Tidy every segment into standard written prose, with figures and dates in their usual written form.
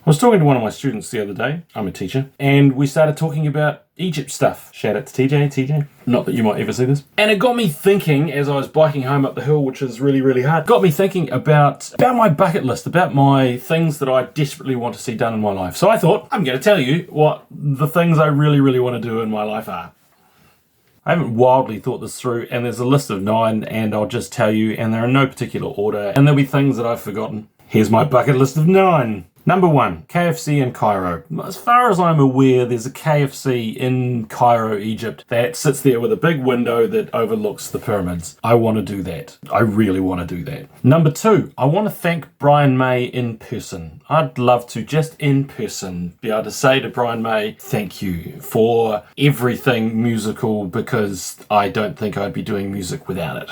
I was talking to one of my students the other day, I'm a teacher, and we started talking about Egypt stuff. Shout out to TJ. Not that you might ever see this. And it got me thinking as I was biking home up the hill, which is really, really hard. Got me thinking about my bucket list, about my things that I desperately want to see done in my life. So I thought, I'm going to tell you what the things I really, really want to do in my life are. I haven't wildly thought this through, and there's a list of 9, and I'll just tell you, and they're in no particular order, and there'll be things that I've forgotten. Here's my bucket list of 9. Number 1, KFC in Cairo. As far as I'm aware, there's a KFC in Cairo, Egypt, that sits there with a big window that overlooks the pyramids. I want to do that. I really want to do that. Number 2, I want to thank Brian May in person. I'd love to, just in person, be able to say to Brian May, thank you for everything musical, because I don't think I'd be doing music without it.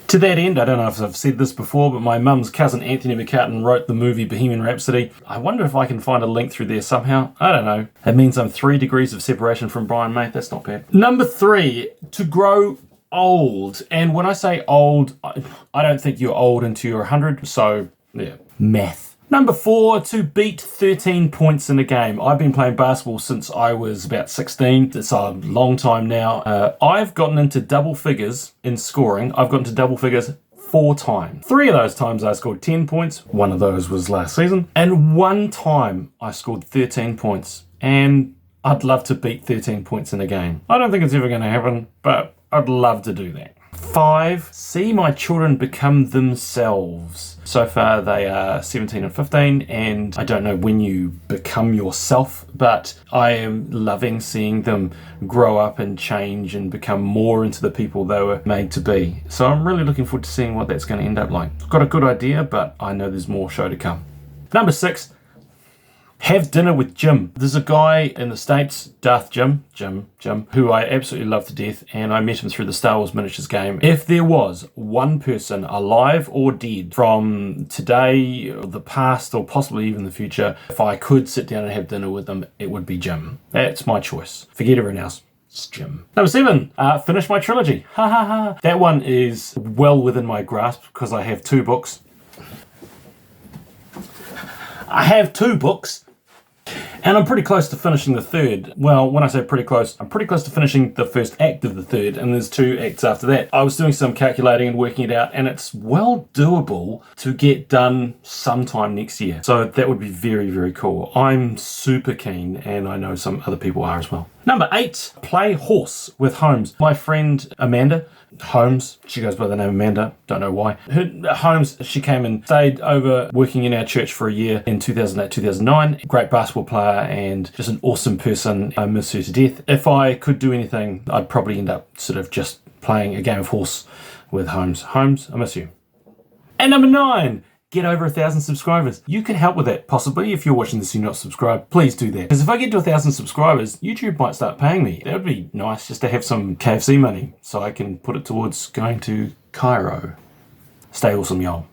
To that end, I don't know if I've said this before, but my mum's cousin Anthony McCartan wrote the movie Bohemian Rhapsody. I wonder if I can find a link through there somehow. I don't know. It means I'm 3 degrees of separation from Brian May. That's not bad. Number 3, to grow old. And when I say old, I don't think you're old until you're 100. So, yeah, math. Number 4, to beat 13 points in a game. I've been playing basketball since I was about 16. It's a long time now. I've gotten into double figures in scoring. I've gotten to double figures 4 times. 3 of those times I scored 10 points. 1 of those was last season. And 1 time I scored 13 points. And I'd love to beat 13 points in a game. I don't think it's ever going to happen, but I'd love to do that. 5, see my children become themselves. So far they are 17 and 15, and I don't know when you become yourself, but I am loving seeing them grow up and change and become more into the people they were made to be. So I'm really looking forward to seeing what that's going to end up like. I've got a good idea, but I know there's more show to come. Number 6, have dinner with Jim. There's a guy in the States, Darth Jim, who I absolutely love to death, and I met him through the Star Wars miniatures game. If there was one person, alive or dead, from today, or the past, or possibly even the future, if I could sit down and have dinner with them, it would be Jim. That's my choice. Forget everyone else. It's Jim. Number 7, finish my trilogy. Ha ha ha. That one is well within my grasp because I have 2 books. And I'm pretty close to finishing the 3rd. Well, when I say pretty close, I'm pretty close to finishing the first act of the 3rd, and there's 2 acts after that. I was doing some calculating and working it out, and it's well doable to get done sometime next year. So that would be very, very cool. I'm super keen, and I know some other people are as well. Number 8, play horse with Holmes. My friend Amanda Holmes, she goes by the name Amanda, don't know why. Holmes, she came and stayed over working in our church for a year in 2008, 2009. Great basketball player and just an awesome person. I miss her to death. If I could do anything, I'd probably end up sort of just playing a game of horse with Holmes. Holmes, I miss you. And number 9, get over 1,000 subscribers. You can help with that, possibly. If you're watching this and you're not subscribed, please do that. Because if I get to 1,000 subscribers, YouTube might start paying me. That would be nice, just to have some KFC money so I can put it towards going to Cairo. Stay awesome, y'all.